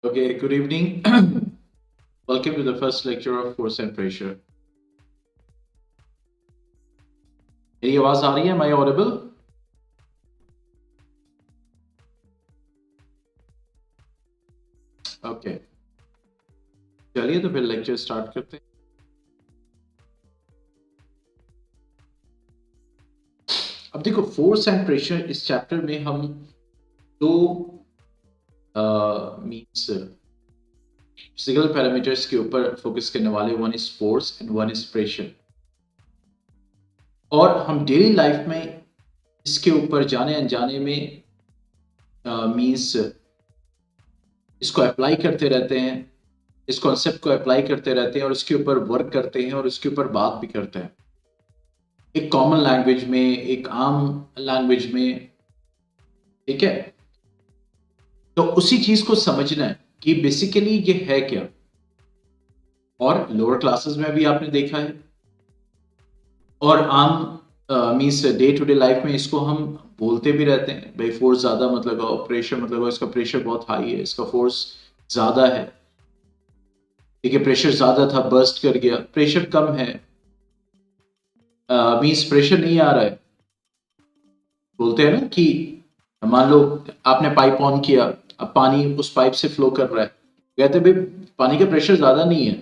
Okay, good evening. Welcome to the first lecture of Force and Pressure. मेरी आवाज आ रही है? Am I audible? Okay. चलिए तो फिर लेक्चर स्टार्ट करते हैं। अब देखो, फोर्स एंड प्रेशर इस चैप्टर में हम दो मींस फिजिकल पैरामीटर्स के ऊपर फोकस करने वाले। One is force and one is pressure. और हम डेली लाइफ में इसके ऊपर जाने अनजाने में मींस इसको अप्लाई करते रहते हैं, इस कॉन्सेप्ट को अप्लाई करते रहते हैं और उसके ऊपर वर्क करते हैं और उसके ऊपर बात भी करते हैं, एक कॉमन लैंग्वेज में, एक आम लैंग्वेज में। ठीक है, तो उसी चीज को समझना है कि बेसिकली ये है क्या। और लोअर क्लासेस में भी आपने देखा है और आम means day to day life में इसको हम बोलते भी रहते हैं, भाई फोर्स ज्यादा मत लगाओ, प्रेशर मत लगाओ, इसका प्रेशर बहुत हाई है, इसका फोर्स ज्यादा है। ठीक है, प्रेशर ज्यादा था, बर्स्ट कर गया, प्रेशर कम है, मीन्स प्रेशर नहीं आ रहा है। बोलते हैं ना कि मान लो आपने पाइप ऑन किया, अब पानी उस पाइप से फ्लो कर रहा है, कहते भाई पानी का प्रेशर ज्यादा नहीं है।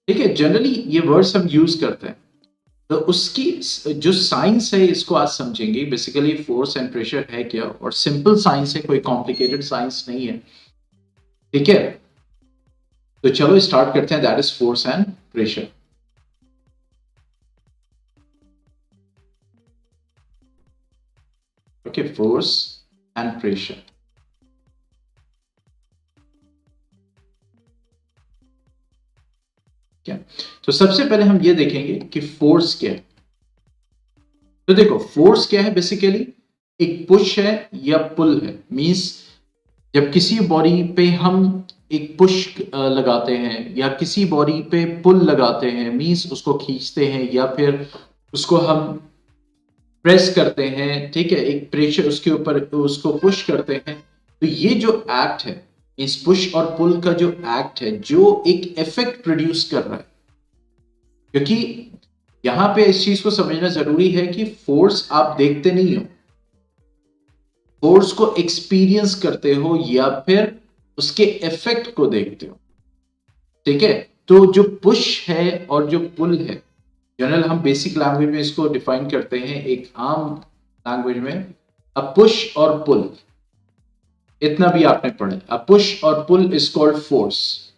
ठीक है, जनरली ये वर्ड्स हम यूज करते हैं। तो उसकी जो साइंस है इसको आज समझेंगे। बेसिकली फोर्स एंड प्रेशर है क्या, और सिंपल साइंस है, कोई कॉम्प्लिकेटेड साइंस नहीं है। ठीक है, तो चलो स्टार्ट करते हैं। That is force and pressure. Okay, force and pressure. क्या, तो सबसे पहले हम ये देखेंगे कि फोर्स क्या है। तो देखो, फोर्स क्या है, बेसिकली एक पुश है या पुल है। मींस जब किसी बॉडी पे हम एक पुश लगाते हैं या किसी बॉडी पे पुल लगाते हैं, मींस उसको खींचते हैं या फिर उसको हम प्रेस करते हैं। ठीक है, एक प्रेशर उसके ऊपर उसको पुश करते हैं। तो ये जो एक्ट है, इस पुश और पुल का जो एक्ट है, जो एक इफेक्ट प्रोड्यूस कर रहा है। क्योंकि यहां पे इस चीज को समझना जरूरी है कि फोर्स आप देखते नहीं हो, फोर्स को एक्सपीरियंस करते हो या फिर उसके इफेक्ट को देखते हो। ठीक है, तो जो पुश है और जो पुल है, जनरल हम बेसिक लैंग्वेज में इसको डिफाइन करते हैं, एक आम लैंग्वेज में अ पुश और पुल। इतना भी आपने पढ़ा, अ पुश और पुल इज कॉल्ड फोर्स।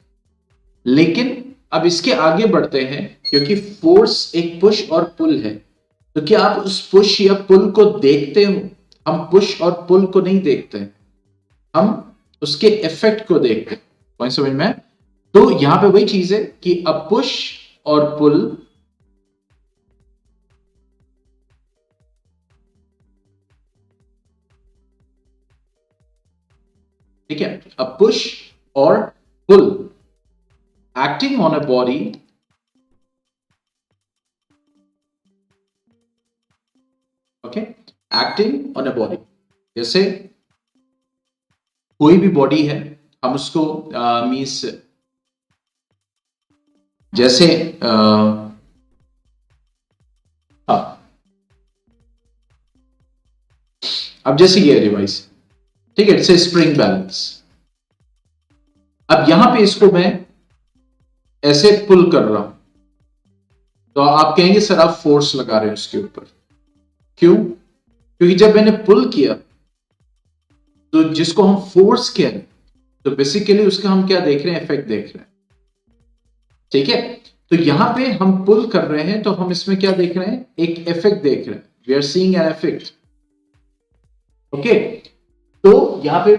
लेकिन अब इसके आगे बढ़ते हैं, क्योंकि फोर्स एक पुश और पुल है, तो क्या आप उस पुश या पुल को देखते हो? हम पुश और पुल को नहीं देखते, हम उसके इफेक्ट को देखते हैं। पॉइंट समझ में? तो यहां पे वही चीज है कि अ पुश और पुल, ठीक है, अ पुश और पुल acting on a body, okay, acting on a body। जैसे कोई भी बॉडी है, हम उसको मीन्स जैसे हाँ, अब जैसे ये डिवाइस, ठीक है, इट्स ए स्प्रिंग बैलेंस। अब यहां पे इसको मैं ऐसे पुल कर रहा हूं, तो आप कहेंगे सर आप फोर्स लगा रहे हो उसके ऊपर। क्यों? क्योंकि जब मैंने पुल किया, तो जिसको हम फोर्स कह रहे हैं, तो बेसिकली उसका हम क्या देख रहे हैं? इफेक्ट देख रहे हैं। ठीक है, तो यहां पे हम पुल कर रहे हैं, तो हम इसमें क्या देख रहे हैं? एक इफेक्ट देख रहे हैं। We are seeing an effect. Okay, तो यहां पे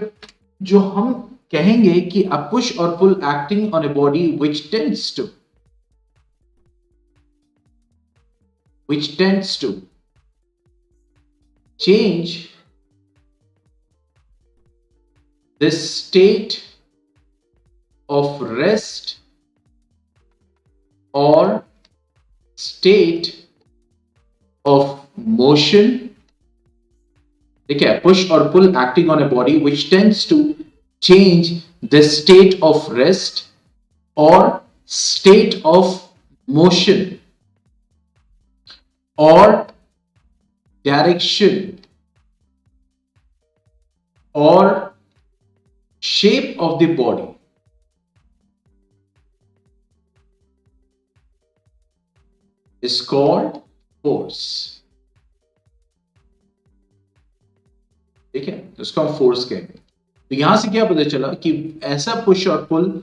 जो हम कहेंगे कि अ पुश और pull acting on a body which tends to change the state of rest or state of motion। ठीक है, पुश और pull acting on a body which tends to change the state of rest or state of motion or direction or shape of the body is called force. ठीक है, तो इसको हम force कहेंगे। तो यहां से क्या पता चला कि ऐसा पुश और पुल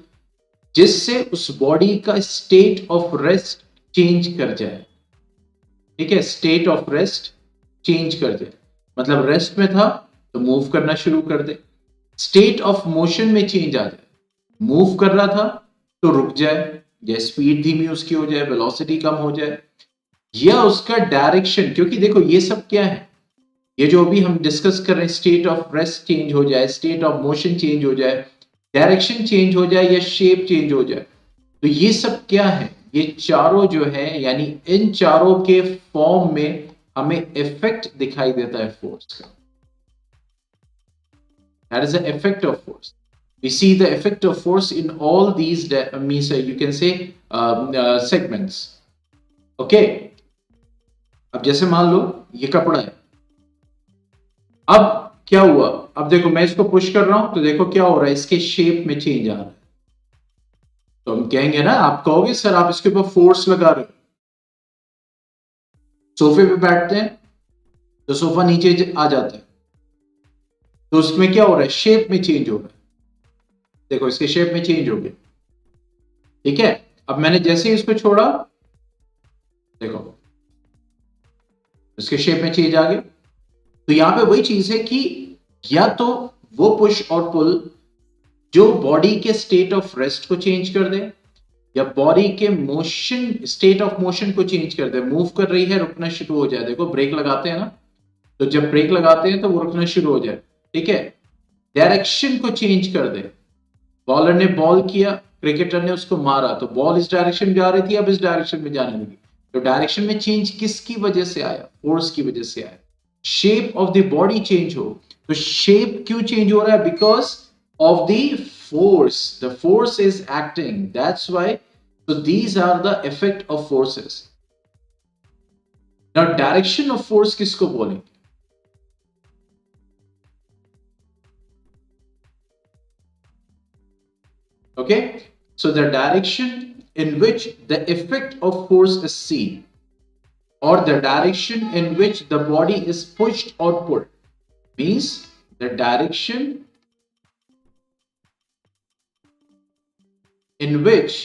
जिससे उस बॉडी का स्टेट ऑफ रेस्ट चेंज कर जाए। ठीक है, स्टेट ऑफ रेस्ट चेंज कर जाए, मतलब रेस्ट में था तो मूव करना शुरू कर दे, स्टेट ऑफ मोशन में चेंज आ जाए, मूव कर रहा था तो रुक जाए, या स्पीड धीमी उसकी हो जाए, वेलोसिटी कम हो जाए, या उसका डायरेक्शन, क्योंकि देखो ये सब क्या है, ये जो अभी हम डिस्कस कर रहे हैं, स्टेट ऑफ रेस्ट चेंज हो जाए, स्टेट ऑफ मोशन चेंज हो जाए, डायरेक्शन चेंज हो जाए, या शेप चेंज हो जाए, तो ये सब क्या है, ये चारों जो है, यानी इन चारों के फॉर्म में हमें इफेक्ट दिखाई देता है फोर्स का। That is the effect of force. We see the effect of force in all these means you can say segments. Okay. अब जैसे मान लो ये कपड़ा है, अब क्या हुआ, अब देखो मैं इसको पुश कर रहा हूं तो देखो क्या हो रहा है, इसके शेप में चेंज आ रहा है। तो हम कहेंगे ना, आप कहोगे सर आप इसके ऊपर फोर्स लगा रहे हो। सोफे पे बैठते हैं तो सोफा नीचे आ जाता है, तो उसमें क्या हो रहा है, शेप में चेंज हो रहा है। देखो इसके शेप में चेंज हो गया। ठीक है, अब मैंने जैसे ही इसको छोड़ा, देखो इसके शेप में चेंज आ गया। तो यहां पे वही चीज है कि या तो वो पुश और पुल जो बॉडी के स्टेट ऑफ रेस्ट को चेंज कर दे, या बॉडी के मोशन, स्टेट ऑफ मोशन को चेंज कर दे, मूव कर रही है रुकना शुरू हो जाए। देखो ब्रेक लगाते हैं ना, तो जब ब्रेक लगाते हैं तो वो रुकना शुरू हो जाए। ठीक है, डायरेक्शन को चेंज कर दे, बॉलर ने बॉल किया, क्रिकेटर ने उसको मारा, तो बॉल इस डायरेक्शन में जा रही थी, अब इस डायरेक्शन में जाने लगी। तो डायरेक्शन में चेंज किसकी वजह से आया, फोर्स की वजह से आया। Shape of the body change हो, तो शेप क्यों चेंज हो रहा है, because of the force, the force is acting, that's why. So these are the effect of forces. Now direction of force किसको बोलेंगे? Okay, so the direction in which the effect of force is seen, or the direction in which the body is pushed or pulled, means the direction in which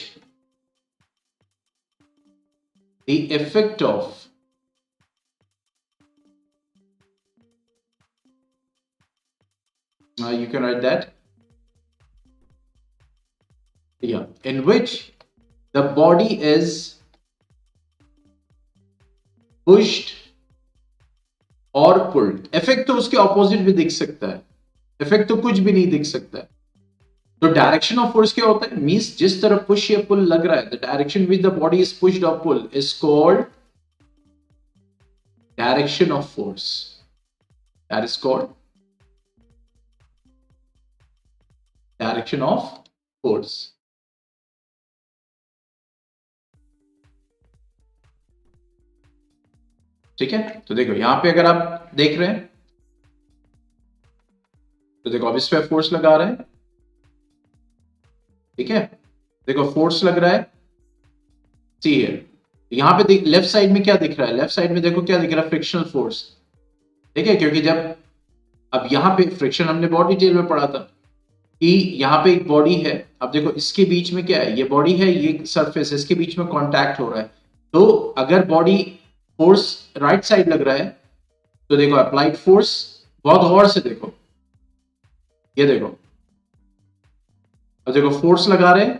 the effect of you can write that, yeah, in which the body is pushed or pulled. Effect तो उसके opposite भी दिख सकता है, effect तो कुछ भी नहीं दिख सकता है। तो डायरेक्शन ऑफ फोर्स क्या होता है, मींस जिस तरफ पुश या पुल लग रहा है, the direction which the body is pushed और pull is called direction of force, that is called direction of force. ठीक है, तो देखो यहां पे अगर आप देख रहे हैं तो देखो अब इस पे फोर्स लगा रहे हैं। ठीक है, देखो फोर्स लग रहा है, सी हियर, यहां पे लेफ्ट साइड में क्या दिख रहा है, लेफ्ट साइड में देखो क्या दिख रहा है, फ्रिक्शनल फोर्स। ठीक है, क्योंकि जब अब यहां पे फ्रिक्शन हमने बहुत डिटेल में पढ़ा था कि यहां पे एक बॉडी है, अब देखो इसके बीच में क्या है, ये बॉडी है, ये सरफेस, इसके बीच में कांटेक्ट हो रहा है। तो अगर बॉडी फोर्स राइट साइड लग रहा है तो देखो अप्लाइड फोर्स, बहुत गौर से देखो, ये देखो, अब देखो फोर्स लगा रहे हैं,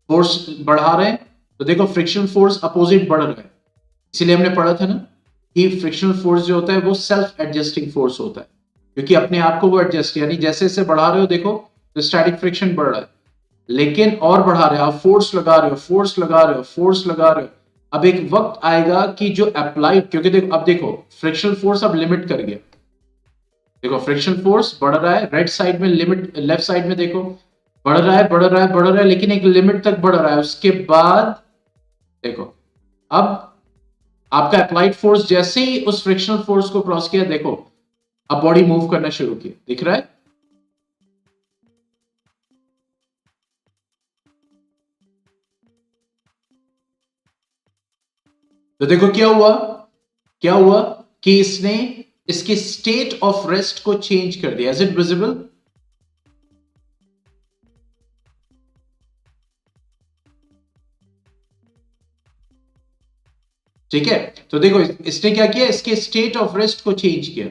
फोर्स बढ़ा रहे हैं, तो देखो फ्रिक्शनल फोर्स अपोजिट बढ़ रहा है। इसीलिए हमने पढ़ा था ना कि फ्रिक्शनल फोर्स जो होता है वो सेल्फ एडजस्टिंग फोर्स होता है, क्योंकि अपने आप को वो एडजस्ट, यानी जैसे जैसे बढ़ा रहे हो देखो तो स्टैटिक फ्रिक्शन बढ़ रहा है, लेकिन और बढ़ा रहे हो आप, फोर्स लगा रहे हो, फोर्स लगा रहे हो, फोर्स लगा रहे हो, अब एक वक्त आएगा कि जो अप्लाइड, क्योंकि देखो अब देखो फ्रिक्शनल फोर्स अब लिमिट कर गया, देखो फ्रिक्शनल फोर्स बढ़ रहा है, राइट साइड में लिमिट, लेफ्ट साइड में देखो बढ़ रहा है बढ़ रहा है बढ़ रहा है, लेकिन एक लिमिट तक बढ़ रहा है। उसके बाद देखो, अब आपका अप्लाइड फोर्स जैसे ही उस फ्रिक्शनल फोर्स को क्रॉस किया, देखो अब बॉडी मूव करना शुरू किया, दिख रहा है? तो देखो क्या हुआ कि इसने इसके स्टेट ऑफ रेस्ट को चेंज कर दिया। Is it visible? ठीक है, तो देखो इसने क्या किया, इसके स्टेट ऑफ रेस्ट को चेंज किया।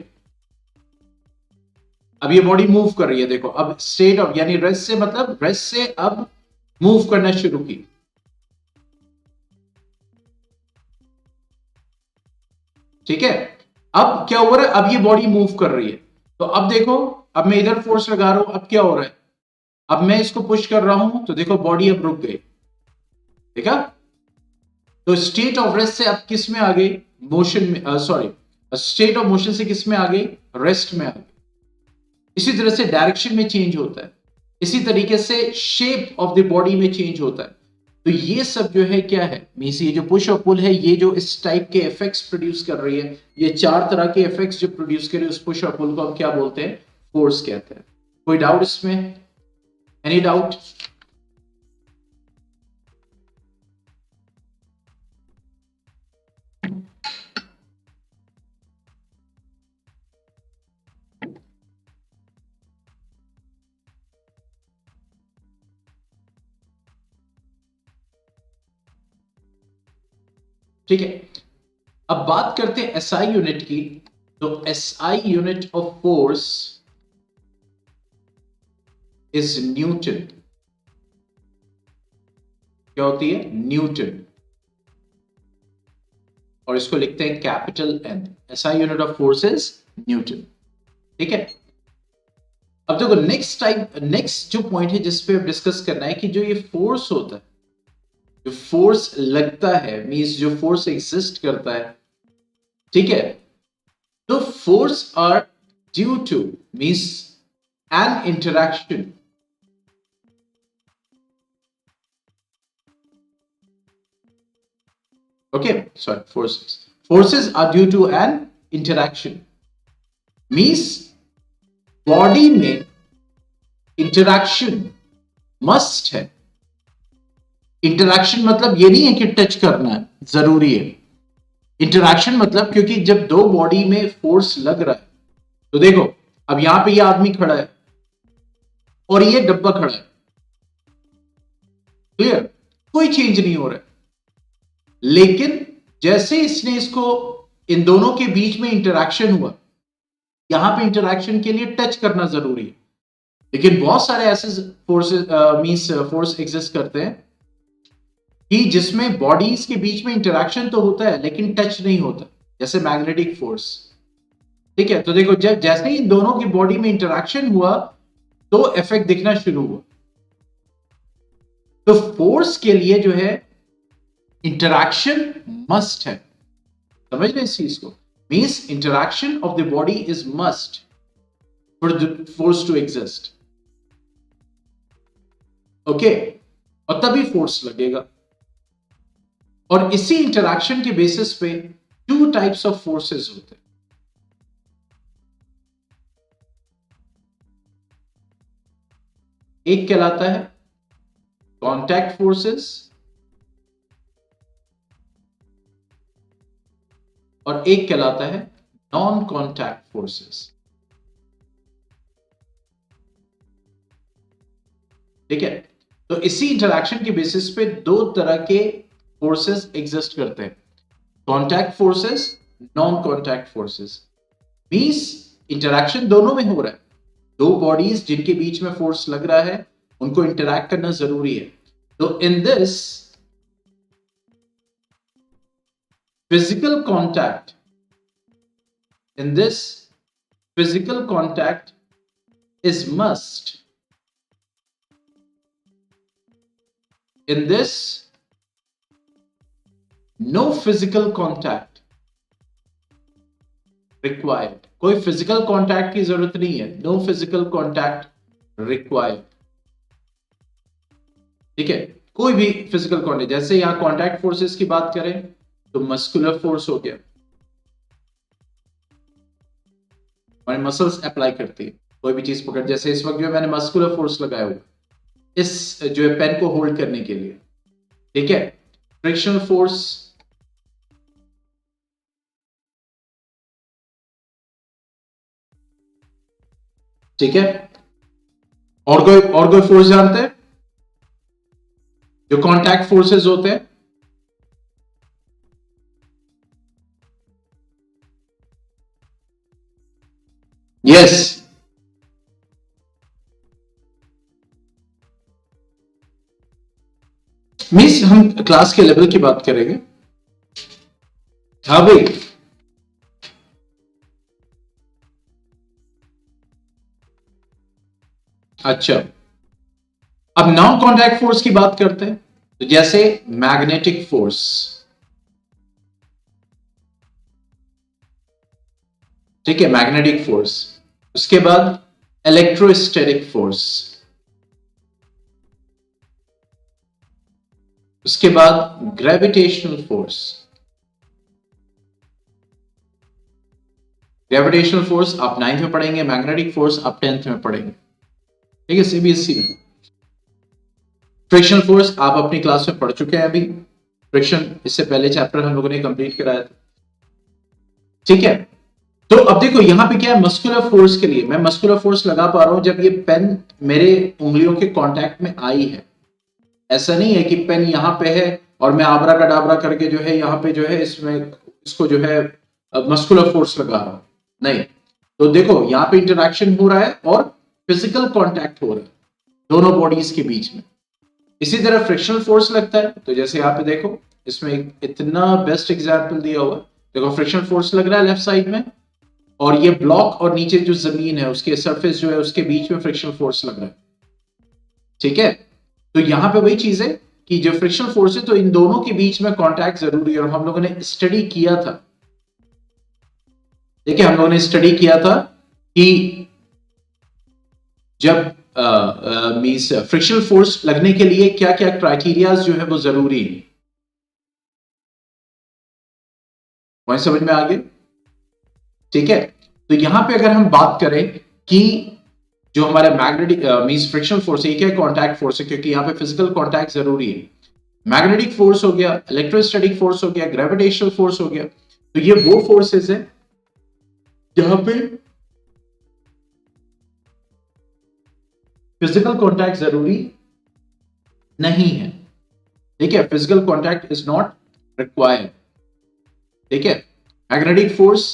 अब ये बॉडी मूव कर रही है, देखो अब स्टेट ऑफ यानी रेस्ट से मतलब रेस्ट से अब मूव करना शुरू की। ठीक है, अब क्या हो रहा है, अब ये बॉडी मूव कर रही है। तो अब देखो, अब मैं इधर फोर्स लगा रहा हूं, अब क्या हो रहा है, अब मैं इसको पुश कर रहा हूं तो देखो बॉडी अब रुक गई। देखा? तो स्टेट ऑफ रेस्ट से अब किस में आ गई, मोशन में, सॉरी, स्टेट ऑफ मोशन से किस में आ गई, रेस्ट में आ गई। इसी तरह से डायरेक्शन में चेंज होता है, इसी तरीके से शेप ऑफ द बॉडी में चेंज होता है। तो ये सब जो है क्या है, मींस ये जो पुश और पुल है, ये जो इस टाइप के इफेक्ट्स प्रोड्यूस कर रही है, ये चार तरह के इफेक्ट्स जो प्रोड्यूस कर रही है उस पुश और पुल को हम क्या बोलते हैं, फोर्स कहते हैं। कोई डाउट इसमें? Any doubt? ठीक है, अब बात करते हैं एसआई यूनिट की। तो SI unit of force is newton. क्या होती है? न्यूटन। और इसको लिखते हैं capital N. SI unit of force is newton. ठीक है, अब देखो नेक्स्ट जो पॉइंट है जिस पे डिस्कस करना है कि जो ये फोर्स होता है, जो फोर्स लगता है, मींस जो फोर्स एग्जिस्ट करता है, ठीक है, तो force are due to means an interaction. Okay, sorry, forces are due to an interaction, means body में इंटरैक्शन मस्ट है। इंटरैक्शन मतलब ये नहीं है कि टच करना है, जरूरी है। इंटरैक्शन मतलब, क्योंकि जब दो बॉडी में फोर्स लग रहा है, तो देखो अब यहां पे ये आदमी खड़ा है और ये डब्बा खड़ा है, क्लियर, कोई चेंज नहीं हो रहा है। लेकिन जैसे इसने इसको, इन दोनों के बीच में इंटरैक्शन हुआ, यहां पे इंटरैक्शन के लिए टच करना जरूरी है। लेकिन बहुत सारे ऐसे फोर्सेस मींस फोर्स एग्जिस्ट करते हैं कि जिसमें बॉडीज के बीच में इंटरैक्शन तो होता है लेकिन टच नहीं होता, जैसे मैग्नेटिक फोर्स। ठीक है, तो देखो जब जैसे ही इन दोनों की बॉडी में इंटरैक्शन हुआ तो इफेक्ट दिखना शुरू हुआ। तो फोर्स के लिए जो है इंटरैक्शन मस्ट है। समझ रहे इस चीज को? Means interaction of the body is must for the force to exist. Okay, और तभी फोर्स लगेगा। और इसी इंटरैक्शन के बेसिस पे टू टाइप्स ऑफ फोर्सेस होते हैं। एक कहलाता है कॉन्टैक्ट फोर्सेस और एक कहलाता है नॉन कॉन्टैक्ट फोर्सेस। ठीक है, तो इसी इंटरैक्शन के बेसिस पे दो तरह के फोर्सेस एग्जिस्ट करते हैं, contact forces, non contact forces. Means interaction दोनों में हो रहा है, दो बॉडीज जिनके बीच में फोर्स लग रहा है उनको इंटरैक्ट करना जरूरी है। तो in this physical contact, in this physical contact is must. In this no physical contact required. कोई फिजिकल कांटेक्ट की जरूरत नहीं है, नो फिजिकल कांटेक्ट रिक्वायर्ड। ठीक है, कोई भी फिजिकल कांटेक्ट, जैसे यहां कांटेक्ट फोर्सेस की बात करें तो मस्कुलर फोर्स हो गया, हमारी मसल्स अप्लाई करती है कोई भी चीज पकड़, जैसे इस वक्त जो मैंने मस्कुलर फोर्स लगाया हुआ इस जो है पेन को होल्ड करने के लिए, ठीक है। फ्रिक्शनल फोर्स, ठीक है, और कोई फोर्स जानते हैं जो कांटेक्ट फोर्सेस होते हैं? यस, मिस हम क्लास के लेवल की बात करेंगे। हाँ भाई, अच्छा, अब नॉन कांटेक्ट फोर्स की बात करते हैं, तो जैसे मैग्नेटिक फोर्स, ठीक है, मैग्नेटिक फोर्स, उसके बाद इलेक्ट्रोस्टैटिक फोर्स, उसके बाद ग्रेविटेशनल फोर्स। ग्रेविटेशनल फोर्स आप 9th में पढ़ेंगे, मैग्नेटिक फोर्स आप 10th में पढ़ेंगे, ठीक है, सीबीएसई में। फ्रिक्शनल फोर्स आप अपनी क्लास में पढ़ चुके हैं अभी, फ्रिक्शन इससे पहले चैप्टर हम लोगों ने कंप्लीट कराया था, ठीक है। तो अब देखो यहां पे क्या है, मस्कुलर फोर्स के लिए मैं मस्कुलर फोर्स लगा पा रहा हूं जब ये पेन मेरे उंगलियों के कांटेक्ट में आई है। ऐसा नहीं है कि पेन यहां पे है और मैं आबरा का डाबरा करके जो है यहां पे जो है इसमें इसको जो है मस्कुलर फोर्स लगा रहा हूं, नहीं। तो देखो यहां पे इंटरेक्शन हो रहा है और फिजिकल कांटेक्ट हो रहा है दोनों बॉडीज के बीच में। इसी तरह फ्रिक्शनल फोर्स लगता है, तो जैसे यहाँ पे देखो इसमें एक इतना बेस्ट एग्जाम्पल दिया हुआ है, देखो फ्रिक्शनल फोर्स लग रहा है लेफ्ट साइड में, और ये ब्लॉक और नीचे जो जमीन है उसके सरफेस जो है उसके बीच में फ्रिक्शनल फोर्स लग रहा है, ठीक है। तो यहां पे वही चीज है कि जो फ्रिक्शनल फोर्स है तो इन दोनों के बीच में कांटेक्ट जरूरी है, और हम लोगों ने स्टडी किया था, देखिए हम लोगों ने स्टडी किया था कि जब मींस फ्रिक्शनल फोर्स लगने के लिए क्या क्या क्राइटेरियाज जो है वो जरूरी है, वही समझ में आ गए, ठीक है। तो यहां पे अगर हम बात करें कि जो हमारे मैग्नेटिक मींस फ्रिक्शनल फोर्स है, क्या कांटेक्ट फोर्स है, क्योंकि यहां पे फिजिकल कांटेक्ट जरूरी है। मैग्नेटिक फोर्स हो गया, इलेक्ट्रोस्टैटिक फोर्स हो गया, ग्रेविटेशनल फोर्स हो गया, तो ये वो फोर्सेस है जहां पे फिजिकल कांटेक्ट जरूरी नहीं है, ठीक है, physical contact is not required, ठीक है। मैग्नेटिक फोर्स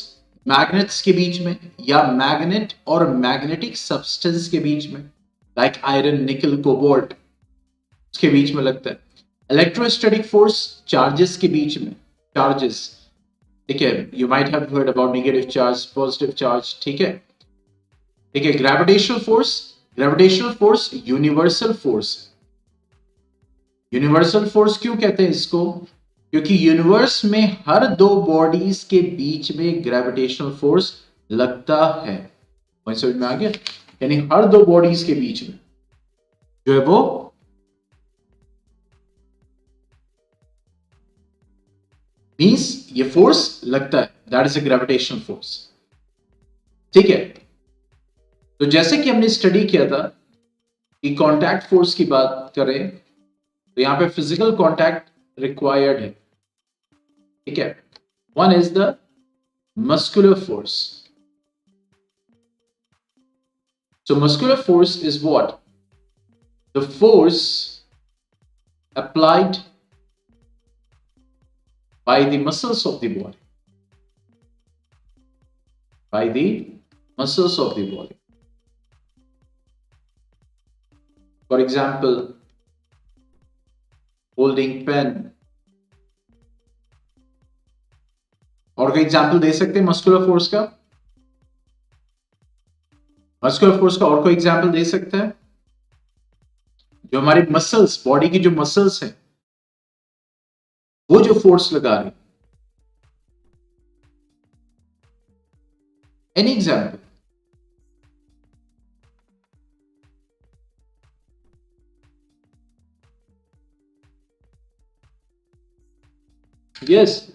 मैग्नेट्स के बीच में या मैग्नेट और मैग्नेटिक सब्सटेंस के बीच में, लाइक आयरन, निकल, कोबाल्ट, उसके बीच में लगता है। इलेक्ट्रोस्टैटिक फोर्स चार्जेस के बीच में, चार्जेस, ठीक है, you might have heard about negative charge, positive charge, ठीक है, ठीक है। Gravitational force universal force, universal force क्यों कहते हैं इसको, क्योंकि यूनिवर्स में हर दो बॉडीज के बीच में ग्रेविटेशनल फोर्स लगता है, वही समझ में आ गया, यानी हर दो बॉडीज के बीच में जो है वो मींस ये फोर्स लगता है, that is a gravitational force, ठीक है। तो जैसे कि हमने स्टडी किया था कि कांटेक्ट फोर्स की बात करें तो यहां पे फिजिकल कांटेक्ट रिक्वायर्ड है, ठीक है। One is the muscular force, so muscular force is what, the force applied by the muscles of the body, by the muscles of the body, for example holding pen, और कोई example दे सकते हैं muscular force का, muscular force का और कोई example दे सकते हैं, जो हमारे मसल्स, बॉडी की जो मसल्स हैं वो जो फोर्स लगा रहे, any example? Yes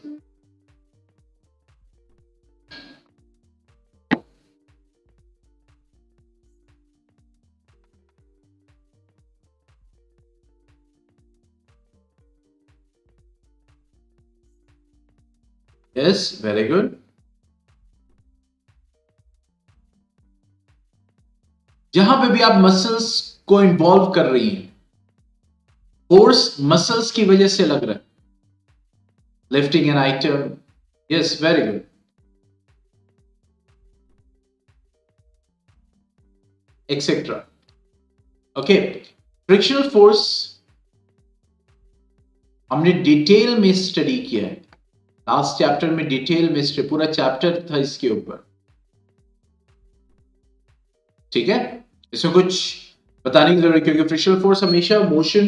yes, very good. जहां पे भी आप मसल्स को इन्वॉल्व कर रही हैं, फोर्स मसल्स की वजह से लग रहा है। Lifting an item, yes very good. Etcetera. Okay, frictional force हमने डिटेल में स्टडी किया है, लास्ट चैप्टर में डिटेल में पूरा चैप्टर था इसके ऊपर, ठीक है। इसमें कुछ बताने की जरूरत, क्योंकि फ्रिक्शनल फोर्स हमेशा मोशन,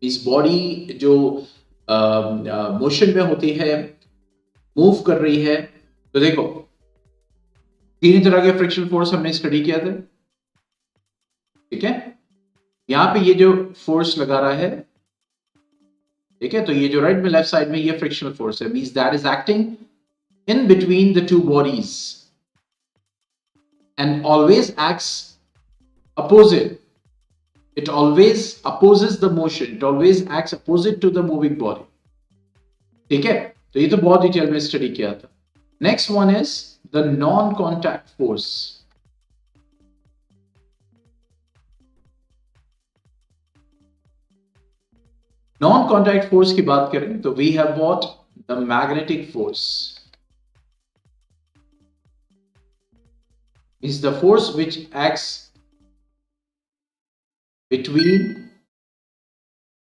इस बॉडी जो मोशन में होती है, मूव कर रही है। तो देखो, तीन तरह के फ्रिक्शनल फोर्स हमने स्टडी किया था, ठीक है। यहां पे ये जो फोर्स लगा रहा है, ठीक है, तो ये जो राइट में लेफ्ट साइड में ये फ्रिक्शनल फोर्स है, means that is acting in between the two bodies and always acts opposite. It always opposes the motion. It always acts opposite to the moving body. ठीक है, तो ये तो बहुत डिटेल में स्टडी किया था। Next one is the non contact force. Non contact force की बात करें तो we have what, the magnetic force is the force which acts between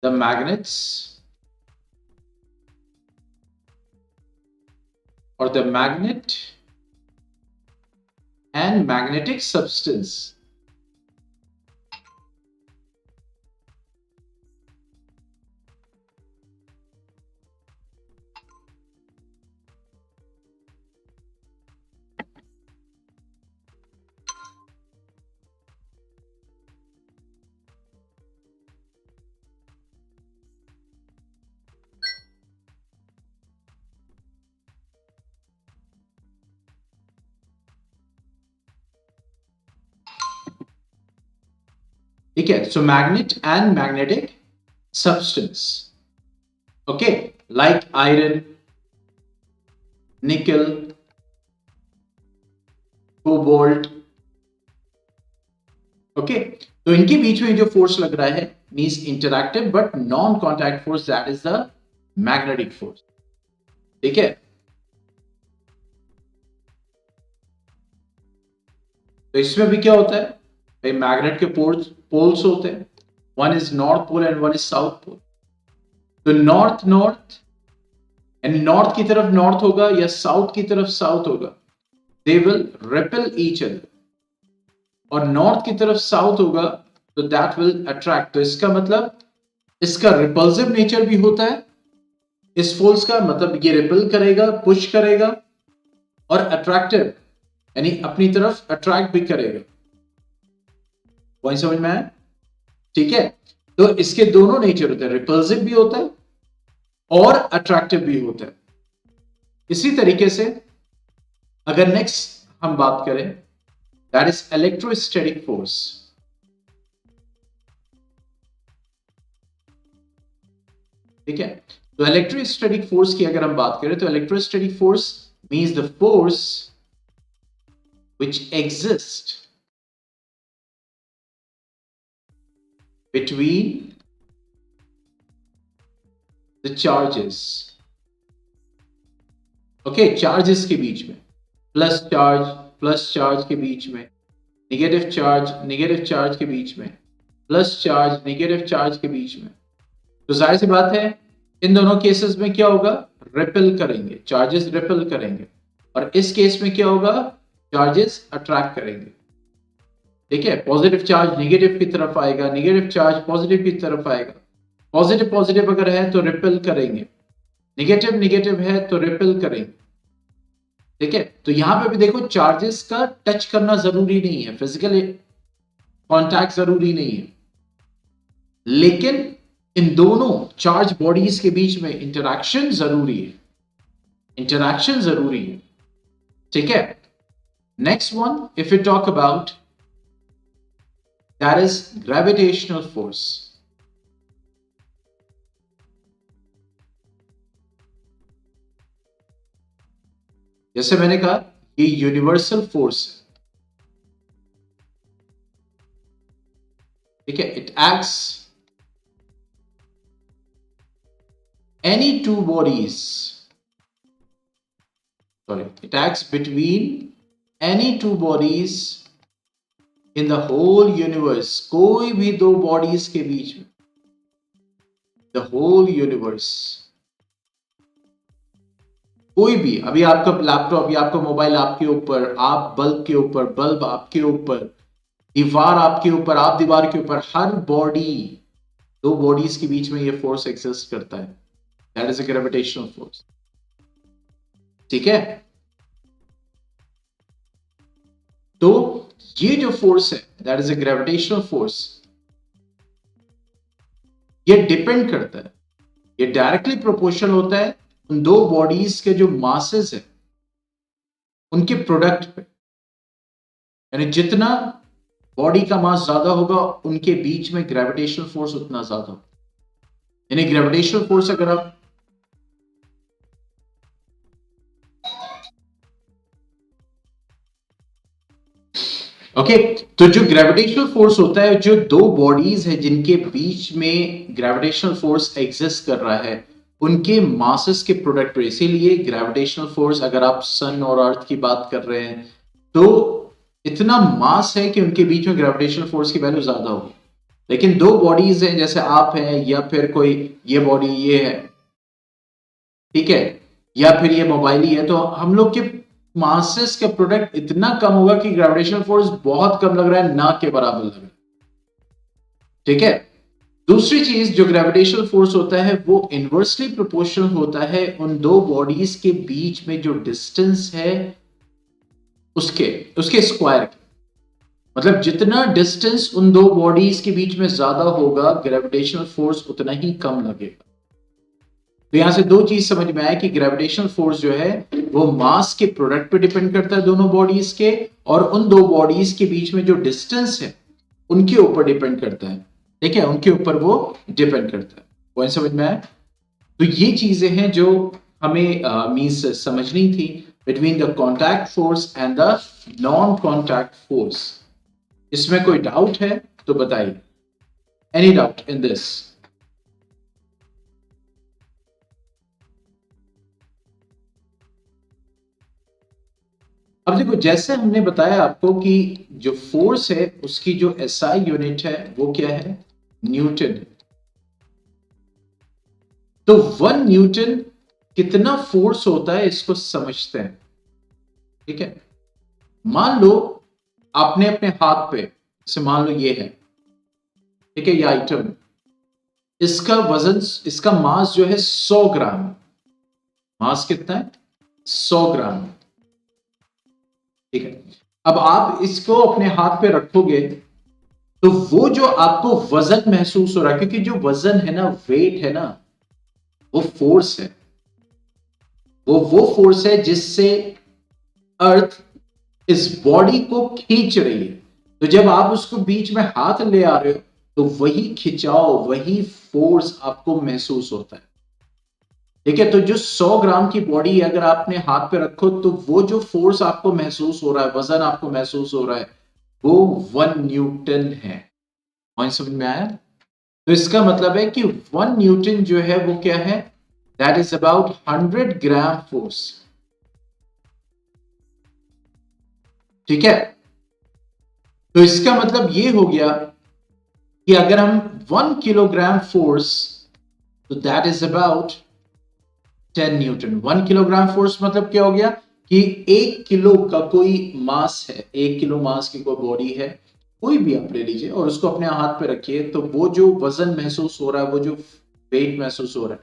the magnets or the magnet and magnetic substance. ठीक है, so magnet and magnetic substance, okay, like iron, nickel, cobalt, okay, तो इनके बीच में जो force लग रहा है means interactive but non contact force, that is the magnetic force, ठीक है। तो इसमें भी क्या होता है भाई, मैग्नेट के पोल्स होते हैं, one is north pole and one is south pole. तो नॉर्थ नॉर्थ एंड नॉर्थ की तरफ नॉर्थ होगा या साउथ की तरफ साउथ होगा, they will repel each other, और नॉर्थ की तरफ साउथ होगा तो दैट विल अट्रैक्ट। तो इसका मतलब इसका रिपल्सिव नेचर भी होता है इस फोर्स का, मतलब ये रिपेल करेगा, पुश करेगा, और अट्रैक्टिव यानी अपनी तरफ अट्रैक्ट भी करेगा। पॉइंट समझ में आया, ठीक है। तो इसके दोनों नेचर होते हैं, रिपल्सिव भी होता है और अट्रैक्टिव भी होता है। इसी तरीके से अगर नेक्स्ट हम बात करें, दैट इज इलेक्ट्रोस्टैटिक फोर्स। ठीक है, तो इलेक्ट्रोस्टैटिक फोर्स की अगर हम बात करें तो electrostatic force means the force which exist between the charges, okay, charges के बीच में, प्लस चार्ज के बीच में, नेगेटिव चार्ज के बीच में, प्लस चार्ज नेगेटिव चार्ज के बीच में। तो जाहिर सी बात है इन दोनों केसेस में क्या होगा, रिपेल करेंगे, चार्जेस रिपेल करेंगे, और इस केस में क्या होगा, चार्जेस अट्रैक्ट करेंगे। ठीक है, पॉजिटिव चार्ज नेगेटिव की तरफ आएगा, नेगेटिव चार्ज पॉजिटिव की तरफ आएगा, पॉजिटिव पॉजिटिव अगर है तो रिपेल करेंगे, नेगेटिव नेगेटिव है तो रिपेल करेंगे। ठीक है, तो यहां पे भी देखो चार्जेस का टच करना जरूरी नहीं है, फिजिकल कांटेक्ट जरूरी नहीं है, लेकिन इन दोनों चार्ज बॉडीज के बीच में इंटरैक्शन जरूरी है, इंटरैक्शन जरूरी है। ठीक है, next one if you talk about that is gravitational force. जैसे मैंने कहा ये यूनिवर्सल फोर्स है, ठीक है, it acts any two bodies, sorry, it acts between any two bodies in the whole universe, कोई भी दो बॉडीज के बीच में, the whole universe, कोई भी, अभी आपका लैपटॉप या आपका मोबाइल आपके ऊपर, आप बल्ब के ऊपर, बल्ब आपके ऊपर, दीवार आपके ऊपर, आप दीवार के ऊपर, हर बॉडी, दो बॉडीज के बीच में ये फोर्स एग्जिस्ट करता है, that is a gravitational force. ठीक है, तो ये जो फोर्स है that is a gravitational force, ये डिपेंड करता है, ये डायरेक्टली प्रोपोर्शनल होता है उन दो बॉडीज के जो मासेस है उनके प्रोडक्ट पे, यानी जितना बॉडी का मास ज्यादा होगा उनके बीच में ग्रेविटेशनल फोर्स उतना ज्यादा होगा। यानी ग्रेविटेशनल फोर्स अगर आप ओके तो जो ग्रेविटेशनल फोर्स होता है, जो दो बॉडीज है जिनके बीच में ग्रेविटेशनल फोर्स एग्जिस्ट कर रहा है उनके मासेस के प्रोडक्ट पे, इसीलिए ग्रेविटेशनल फोर्स, अगर आप सन और अर्थ की बात कर रहे हैं तो इतना मास है कि उनके बीच में ग्रेविटेशनल फोर्स की वैल्यू ज्यादा होगी। लेकिन दो बॉडीज हैं, जैसे आप हैं या फिर कोई ये बॉडी ये है, ठीक है, या फिर ये मोबाइल ही है, तो हम लोग के मासेस का प्रोडक्ट इतना कम होगा कि ग्रेविटेशनल फोर्स बहुत कम लग रहा है, ना के बराबर लग रहा है। ठीक है, दूसरी चीज जो ग्रेविटेशनल फोर्स होता है वो इनवर्सली प्रोपोर्शनल होता है उन दो बॉडीज के बीच में जो डिस्टेंस है उसके उसके स्क्वायर के, मतलब जितना डिस्टेंस उन दो बॉडीज के बीच में ज्यादा होगा ग्रेविटेशनल फोर्स उतना ही कम लगेगा। तो यहां से दो चीज समझ में आया कि ग्रेविटेशनल फोर्स जो है वो मास के प्रोडक्ट पे डिपेंड करता है दोनों बॉडीज के, और उन दो बॉडीज के बीच में जो डिस्टेंस है उनके ऊपर डिपेंड करता है। ठीक है, उनके ऊपर वो डिपेंड करता है। पॉइंट समझ में आया? तो ये चीजें हैं जो हमें मींस समझनी थी between the contact force and the non contact force. इसमें कोई डाउट है तो बताइए, एनी डाउट इन दिस? अब देखो, जैसे हमने बताया आपको कि जो फोर्स है उसकी जो एसआई यूनिट है वो क्या है? न्यूटन। तो 1 न्यूटन कितना फोर्स होता है इसको समझते हैं। ठीक है, मान लो आपने अपने हाथ पे, जैसे मान लो ये है, ठीक है, ये आइटम, इसका वजन, इसका मास जो है 100 ग्राम। मास कितना है? 100 ग्राम। ठीक है, अब आप इसको अपने हाथ पे रखोगे तो वो जो आपको वजन महसूस हो रहा है, क्योंकि जो वजन है ना, वेट है ना, वो फोर्स है, वो फोर्स है जिससे अर्थ इस बॉडी को खींच रही है। तो जब आप उसको बीच में हाथ ले आ रहे हो तो वही खिंचाव, वही फोर्स आपको महसूस होता है। ठीक है, तो जो 100 ग्राम की बॉडी अगर आपने हाथ पे रखो तो वो जो फोर्स आपको महसूस हो रहा है, वजन आपको महसूस हो रहा है, वो 1 न्यूटन है। पॉइंट समझ में आया? तो इसका मतलब है कि 1 न्यूटन जो है वो क्या है? That is about 100 gram force. ठीक है, तो इसका मतलब ये हो गया कि अगर हम 1 किलोग्राम फोर्स, तो that is about 10 Newton. 1 kilogram force मतलब क्या हो गया कि 1 किलो का कोई मास है, 1 किलो मास की कोई बॉडी है, कोई भी आप ले लीजिए और उसको अपने हाथ पे रखिए, तो वो जो वजन महसूस हो रहा है, वो जो वेट महसूस हो रहा है,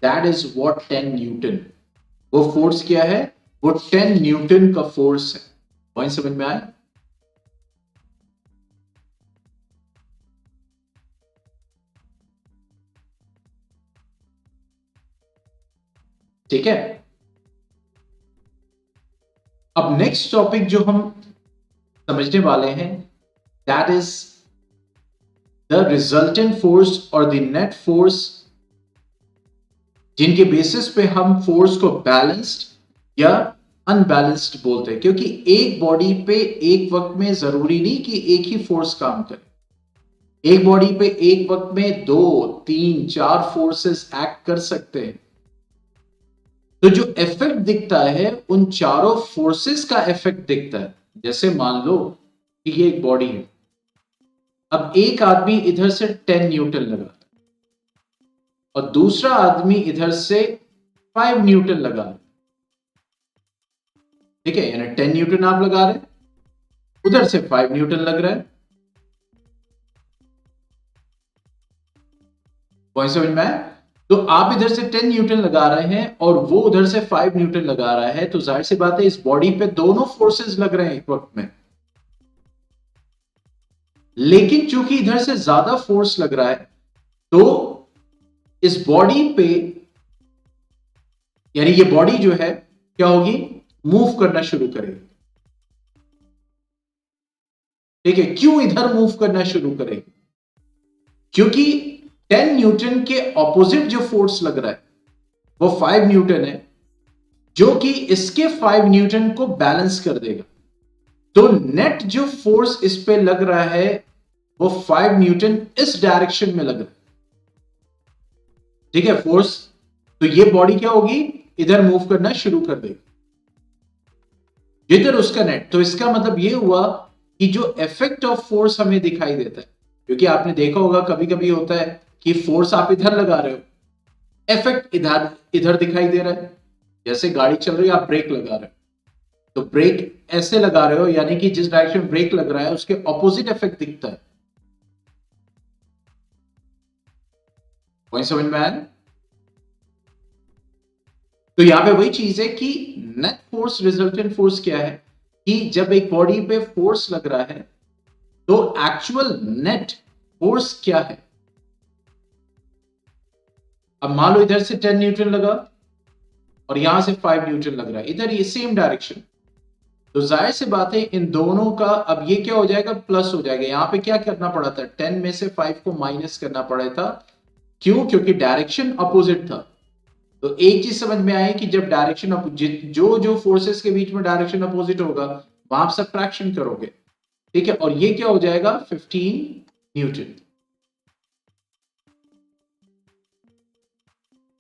दैट इज व्हाट 10 न्यूटन। वो फोर्स क्या है? वो 10 न्यूटन का फोर्स है। पॉइंट समझ में आया? ठीक है। अब नेक्स्ट टॉपिक जो हम समझने वाले हैं, that is the resultant force और द नेट फोर्स, जिनके बेसिस पे हम फोर्स को बैलेंस्ड या अनबैलेंस्ड बोलते हैं। क्योंकि एक बॉडी पे एक वक्त में जरूरी नहीं कि एक ही फोर्स काम करे। एक बॉडी पे एक वक्त में 2, 3, 4 फोर्सेस एक्ट कर सकते हैं। तो जो इफेक्ट दिखता है उन चारों फोर्सेस का इफेक्ट दिखता है। जैसे मान लो कि ये एक बॉडी है, अब एक आदमी इधर से 10 न्यूटन लगा और दूसरा आदमी इधर से 5 न्यूटन लगा, ठीक है, यानी 10 न्यूटन आप लगा रहे, उधर से 5 न्यूटन लग रहा है। पॉइंट समझ में आया? तो आप इधर से 10 न्यूटन लगा रहे हैं और वो उधर से 5 न्यूटन लगा रहा है, तो जाहिर सी बात है इस बॉडी पे दोनों फोर्सेस लग रहे हैं एक वक्त में। लेकिन चूंकि इधर से ज्यादा फोर्स लग रहा है, तो इस बॉडी पे, यानी ये बॉडी जो है क्या होगी, मूव करना शुरू करेगी। ठीक है, क्यों इधर मूव करना शुरू करेगी? क्योंकि 10 न्यूटन के ऑपोजिट जो फोर्स लग रहा है वो 5 न्यूटन है, जो कि इसके 5 न्यूटन को बैलेंस कर देगा। तो नेट जो फोर्स इस पे लग रहा है वो 5 न्यूटन इस डायरेक्शन में लग रहा है। ठीक है, फोर्स, तो ये बॉडी क्या होगी, इधर मूव करना शुरू कर देगी, जिधर उसका नेट। तो इसका मतलब ये हुआ कि जो इफेक्ट ऑफ फोर्स हमें दिखाई देता है, क्योंकि आपने देखा होगा कभी कभी होता है कि फोर्स आप इधर लगा रहे हो, इफेक्ट इधर इधर दिखाई दे रहा है। जैसे गाड़ी चल रही है, आप ब्रेक लगा रहे हो, तो ब्रेक ऐसे लगा रहे हो, यानी कि जिस डायरेक्शन में ब्रेक लग रहा है उसके ऑपोजिट इफेक्ट दिखता है। पॉइंट समझ में आया? तो यहां पे वही चीज है कि नेट फोर्स रिजल्टेंट फोर्स क्या है, कि जब एक बॉडी पे फोर्स लग रहा है तो एक्चुअल नेट फोर्स क्या है। अब मान लो इधर से 10 न्यूटन लगा और यहां से 5 न्यूटन लग रहा है, इधर ये सेम डायरेक्शन, तो जाहिर सी बात है इन दोनों का अब ये क्या हो जाएगा, प्लस हो जाएगा। यहां पे क्या करना पड़ा था, 10 में से 5 को माइनस करना पड़ा था। क्यों? क्योंकि डायरेक्शन अपोजिट था। तो एक चीज समझ में आई कि जब डायरेक्शन अपोजिट, जो जो फोर्सेस के बीच में डायरेक्शन अपोजिट होगा वहां आप सब्ट्रैक्शन करोगे, ठीक है, और ये क्या हो जाएगा, 15 न्यूटन।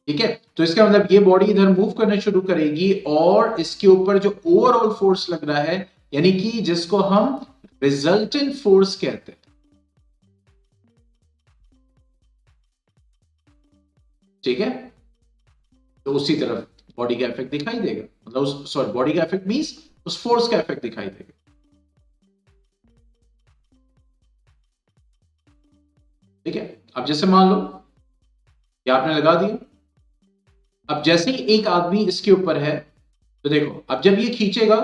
ठीक है, तो इसका मतलब ये बॉडी इधर मूव करना शुरू करेगी और इसके ऊपर जो ओवरऑल फोर्स लग रहा है, यानी कि जिसको हम रिजल्टेंट फोर्स कहते हैं, ठीक है, तो उसी तरफ बॉडी का इफेक्ट दिखाई देगा, मतलब उस, सॉरी, बॉडी का इफेक्ट मींस उस फोर्स का इफेक्ट दिखाई देगा। ठीक है, अब जैसे मान लो ये आपने लगा दिया, अब जैसे ही एक आदमी इसके ऊपर है, तो देखो अब जब ये खींचेगा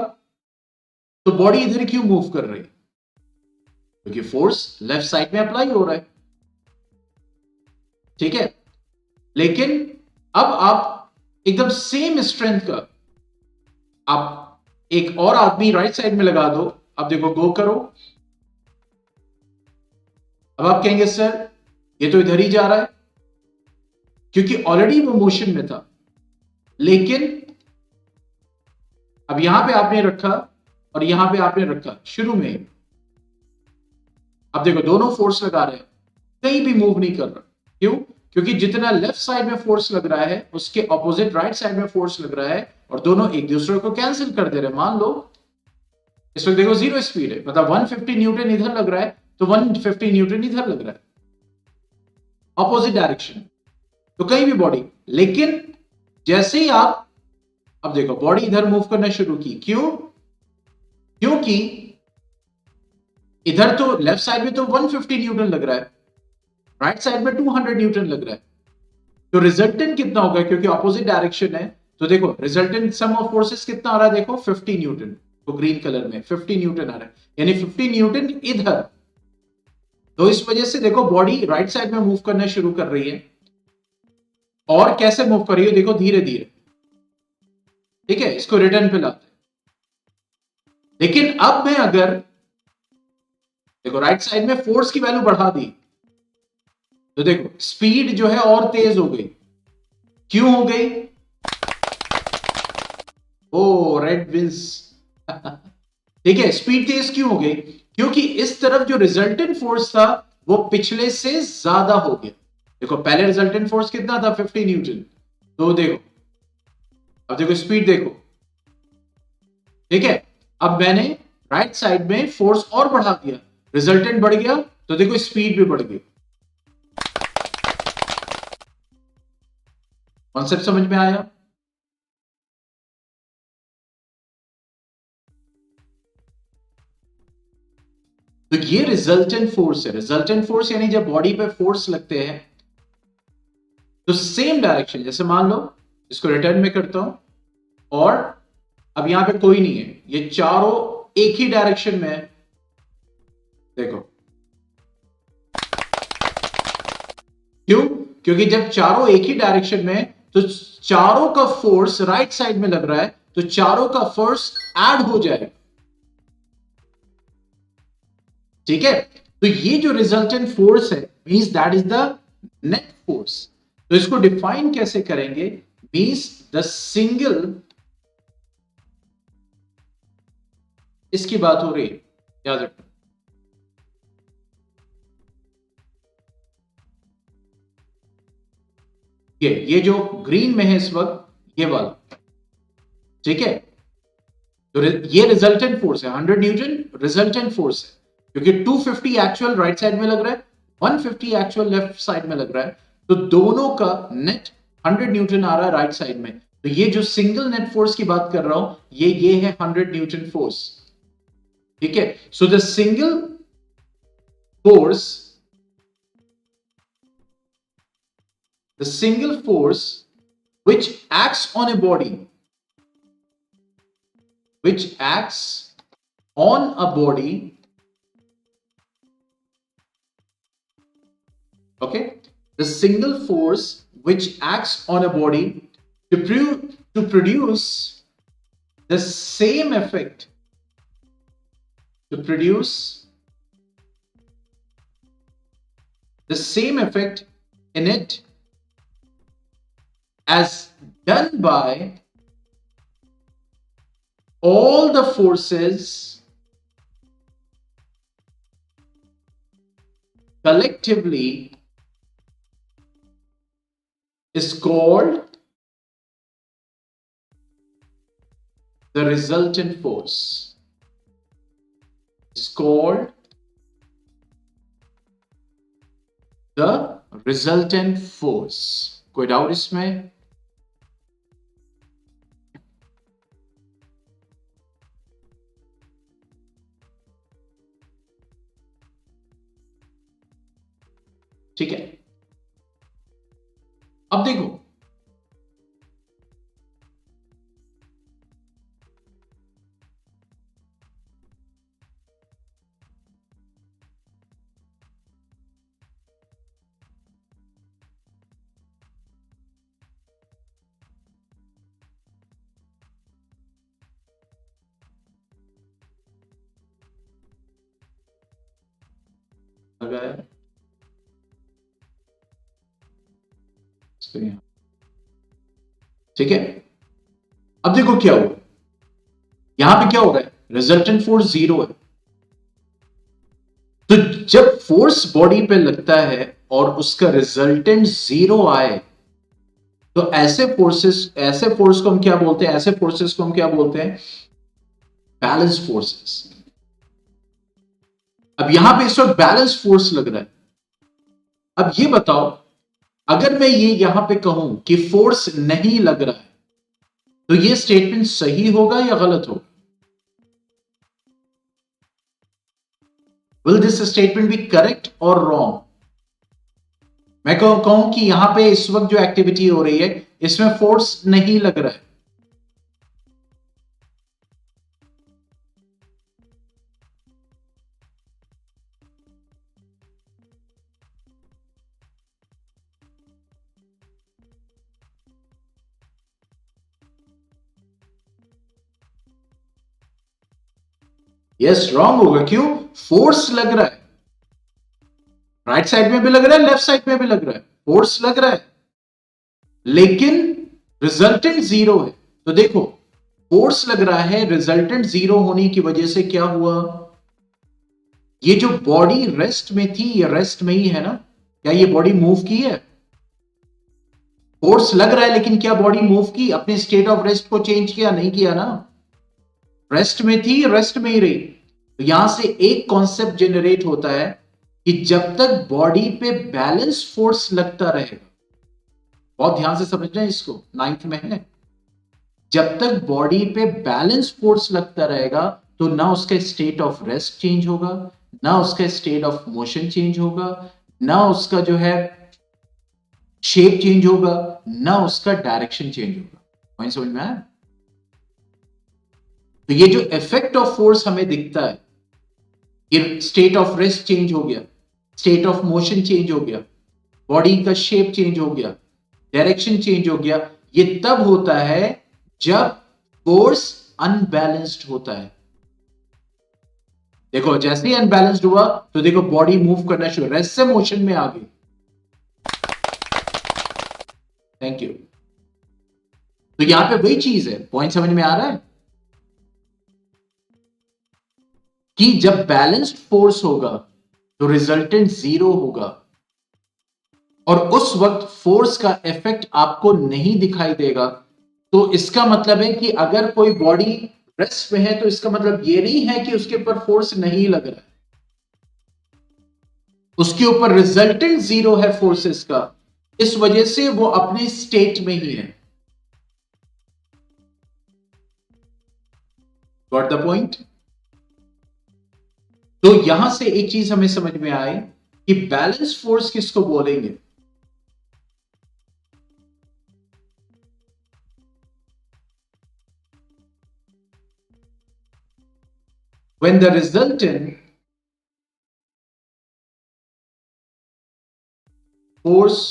तो बॉडी इधर क्यों मूव कर रही है, क्योंकि फोर्स लेफ्ट साइड में अप्लाई हो रहा है। ठीक है, लेकिन अब आप एकदम सेम स्ट्रेंथ का आप एक और आदमी राइट साइड में लगा दो, अब देखो गो करो, अब आप कहेंगे सर ये तो इधर ही जा रहा है, क्योंकि ऑलरेडी वो मोशन में था। लेकिन अब यहां पे आपने रखा और यहां पे आपने रखा शुरू में ही, अब देखो दोनों फोर्स लगा रहे हैं, कहीं भी मूव नहीं कर रहा। क्यों? क्योंकि जितना लेफ्ट साइड में फोर्स लग रहा है उसके ऑपोजिट राइट साइड में फोर्स लग रहा है और दोनों एक दूसरे को कैंसिल कर दे रहे हैं। मान लो इस वक्त देखो जीरो स्पीड है, मतलब 150 न्यूटन इधर लग रहा है तो 150 न्यूटन इधर लग रहा है, ऑपोजिट डायरेक्शन, तो कहीं भी बॉडी। लेकिन जैसे ही आप, अब देखो बॉडी इधर मूव करना शुरू की, क्यों? क्योंकि इधर तो लेफ्ट साइड में तो 150 न्यूटन लग रहा है, राइट साइड में 200 न्यूटन लग रहा है, तो रिजल्टेंट कितना होगा, क्योंकि ऑपोजिट डायरेक्शन है। तो देखो रिजल्टेंट सम ऑफ फोर्सेस कितना आ रहा है, देखो 50 न्यूटन, तो ग्रीन कलर में 50 न्यूटन आ रहा है, यानी 50 न्यूटन इधर। तो इस वजह से देखो बॉडी राइट साइड में मूव करना शुरू कर रही है, और कैसे मूव कर रही है देखो, धीरे धीरे। ठीक है, इसको रिटर्न पे लाते हैं। लेकिन अब मैं अगर देखो राइट साइड में फोर्स की वैल्यू बढ़ा दी, तो देखो स्पीड जो है और तेज हो गई। क्यों हो गई? ओ रेड विंस। ठीक है, स्पीड तेज क्यों हो गई? क्योंकि इस तरफ जो रिजल्टेंट फोर्स था वो पिछले से ज्यादा हो गया। देखो पहले रिजल्टेंट फोर्स कितना था? 50 न्यूटन। तो देखो, अब देखो स्पीड देखो। ठीक है, अब मैंने राइट साइड में फोर्स और बढ़ा दिया, रिजल्टेंट बढ़ गया, तो देखो स्पीड भी बढ़ गई। कॉन्सेप्ट समझ में आया? तो ये रिजल्टेंट फोर्स है। रिजल्टेंट फोर्स यानी जब बॉडी पे फोर्स लगते हैं तो सेम डायरेक्शन, जैसे मान लो इसको रिटर्न में करता हूं, और अब यहां पे कोई नहीं है, ये चारों एक ही डायरेक्शन में है। देखो क्यों? क्योंकि जब चारों एक ही डायरेक्शन में है, तो चारों का फोर्स राइट साइड में लग रहा है, तो चारों का फोर्स ऐड हो जाएगा। ठीक है, तो ये जो रिजल्टेंट फोर्स है means that is the net force. तो इसको डिफाइन कैसे करेंगे? मींस द सिंगल, इसकी बात हो रही है, याद रखना। ये जो ग्रीन में है इस वक्त, ये वाला। ठीक है, तो ये रिजल्टेंट फोर्स है, 100 न्यूटन रिजल्टेंट फोर्स है। क्योंकि 250 एक्चुअल राइट साइड में लग रहा है, 150 एक्चुअल लेफ्ट साइड में लग रहा है, तो दोनों का नेट 100 न्यूटन आ रहा है राइट साइड में। तो ये जो सिंगल नेट फोर्स की बात कर रहा हूं, ये है 100 न्यूटन फोर्स। ठीक है, so the single force, the single force which acts on a body, which acts on a body, okay, the single force which acts on a body to produce the same effect, to produce the same effect in it as done by all the forces collectively is called the resultant force. Is called the resultant force. कोई doubt इसमें? ठीक है, अब देखो अगर ठीक है, अब देखो क्या हुआ, यहां पे क्या हो रहा है? रिजल्टेंट फोर्स जीरो है। तो जब फोर्स बॉडी पे लगता है और उसका रिजल्टेंट जीरो आए, तो ऐसे फोर्सेस, ऐसे फोर्स को हम क्या बोलते हैं? ऐसे फोर्सेस को हम क्या बोलते हैं? Balance forces. अब यहां पे इस वक्त बैलेंस फोर्स लग रहा है। अब ये बताओ, अगर मैं ये यहां पे कहूं कि फोर्स नहीं लग रहा है, तो ये स्टेटमेंट सही होगा या गलत होगा? Will this statement be correct और रॉन्ग? मैं कहूं कि यहां पे इस वक्त जो एक्टिविटी हो रही है इसमें फोर्स नहीं लग रहा है, यस रॉन्ग होगा, क्यों? फोर्स लग रहा है, राइट साइड में भी लग रहा है, लेफ्ट साइड में भी लग रहा है, फोर्स लग रहा है, लेकिन रिजल्टेंट जीरो है। तो देखो, फोर्स लग रहा है, रिजल्टेंट जीरो होने की वजह से क्या हुआ, ये जो बॉडी रेस्ट में थी, ये रेस्ट में ही है ना? क्या ये बॉडी मूव की है? फोर्स लग रहा है, लेकिन क्या बॉडी मूव की, अपने स्टेट ऑफ रेस्ट को चेंज किया? नहीं किया ना, रेस्ट में थी, रेस्ट में ही रही। तो यहां से एक कॉन्सेप्ट जनरेट होता है कि जब तक बॉडी पे बैलेंस फोर्स लगता रहेगा, बहुत ध्यान से समझना है इसको, नाइन्थ में है, जब तक बॉडी पे बैलेंस फोर्स लगता रहेगा तो ना उसका स्टेट ऑफ रेस्ट चेंज होगा, ना उसका स्टेट ऑफ मोशन चेंज होगा, ना उसका जो है शेप चेंज होगा, ना उसका डायरेक्शन चेंज होगा। पॉइंट समझ में आया? तो ये जो इफेक्ट ऑफ फोर्स हमें दिखता है, ये स्टेट ऑफ रेस्ट चेंज हो गया, स्टेट ऑफ मोशन चेंज हो गया, बॉडी का शेप चेंज हो गया, डायरेक्शन चेंज हो गया, ये तब होता है जब फोर्स अनबैलेंस्ड होता है। देखो, जैसे ही अनबैलेंस्ड हुआ तो देखो बॉडी मूव करना शुरू, रेस्ट से मोशन में आ गई। Thank you. तो यहां पे वही चीज है, पॉइंट समझ में आ रहा है कि जब बैलेंस्ड फोर्स होगा तो रिजल्टेंट जीरो होगा, और उस वक्त फोर्स का इफेक्ट आपको नहीं दिखाई देगा। तो इसका मतलब है कि अगर कोई बॉडी रेस्ट में है तो इसका मतलब ये नहीं है कि उसके ऊपर फोर्स नहीं लग रहा है, उसके ऊपर रिजल्टेंट जीरो है फोर्सेस का, इस वजह से वो अपने स्टेट में ही है। Got the point? तो यहां से एक चीज हमें समझ में आए कि बैलेंस फोर्स किसको बोलेंगे। When the resultant force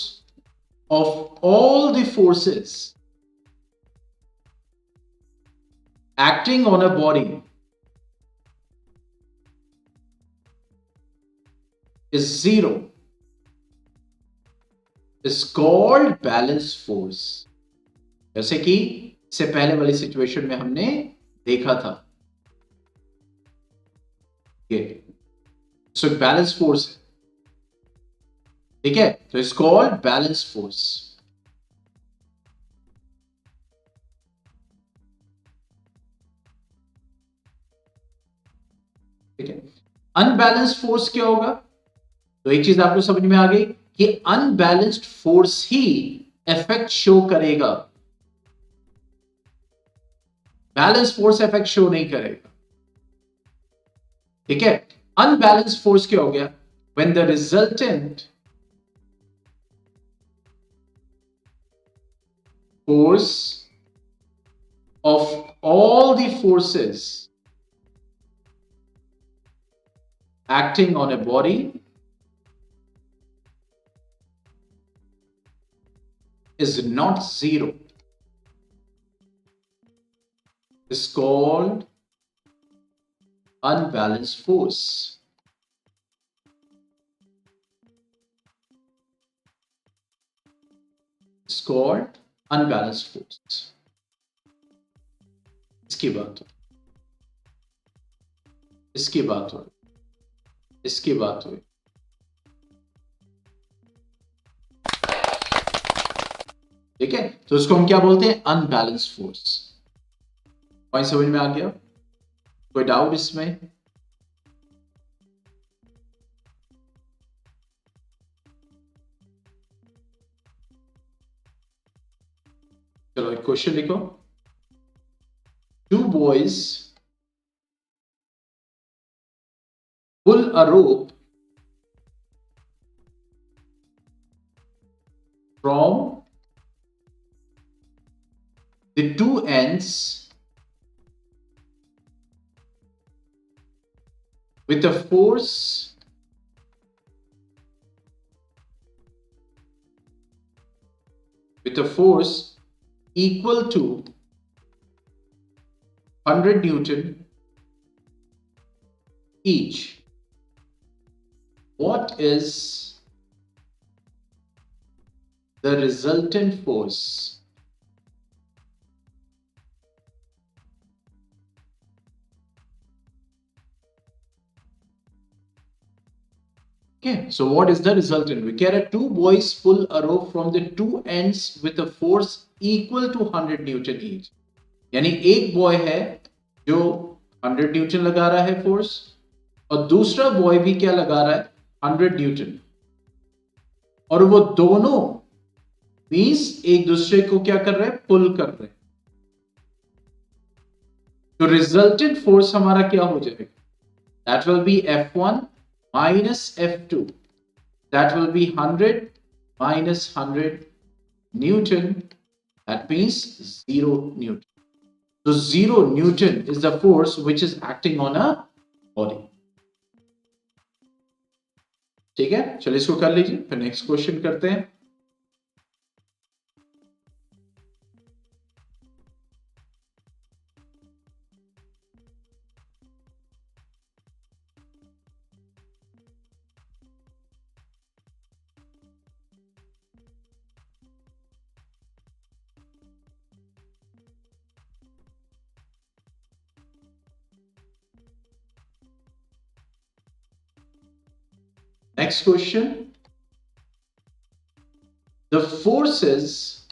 of all the forces acting on a body is zero is called balance force। जैसे कि इससे पहले वाली सिचुएशन में हमने देखा था, ये सो बैलेंस फोर्स है, ठीक है? तो इट्स कॉल्ड बैलेंस फोर्स। ठीक है? अनबैलेंस्ड फोर्स क्या होगा? तो एक चीज आपको समझ में आ गई कि अनबैलेंस्ड फोर्स ही इफेक्ट शो करेगा, बैलेंस फोर्स इफेक्ट शो नहीं करेगा। ठीक है? अनबैलेंस्ड फोर्स क्या हो गया? When the resultant force of all the forces acting on a body is not zero is called unbalanced force। It's called unbalanced force। इसकी बात हो, इसकी बात हो, इसकी बात हो। ठीक है? तो इसको हम क्या बोलते हैं? Unbalanced force. पॉइंट समझ में आ गया? कोई डाउट इसमें? चलो एक क्वेश्चन लिखो। Two boys pull a rope from the two ends with a force equal to 100 Newton each. What is the resultant force? Okay, so what is the resultant? We get a two boys pull a rope from the two ends with a force equal to 100 Newton each. यानी एक boy है जो 100 Newton लगा रहा है force, और दूसरा boy भी क्या लगा रहा है, 100 न्यूटन, और वो दोनों मींस एक दूसरे को क्या कर रहे हैं, पुल कर रहे हैं. तो रिजल्टेंट फोर्स हमारा क्या हो जाएगा, that will be F1 minus F2, that will be 100 minus 100 Newton, that means 0 Newton. So 0 Newton is the force which is acting on a body. ठीक है, चलिए इसको कर लीजिए, फिर नेक्स्ट क्वेश्चन करते हैं. Next question. The forces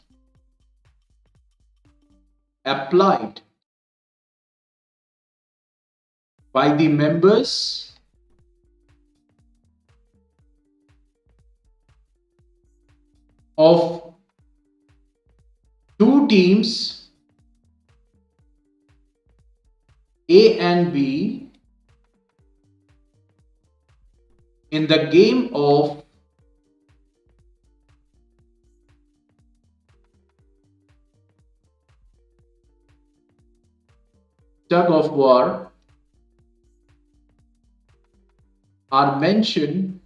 applied by the members of two teams A and B in the game of tug of war are mentioned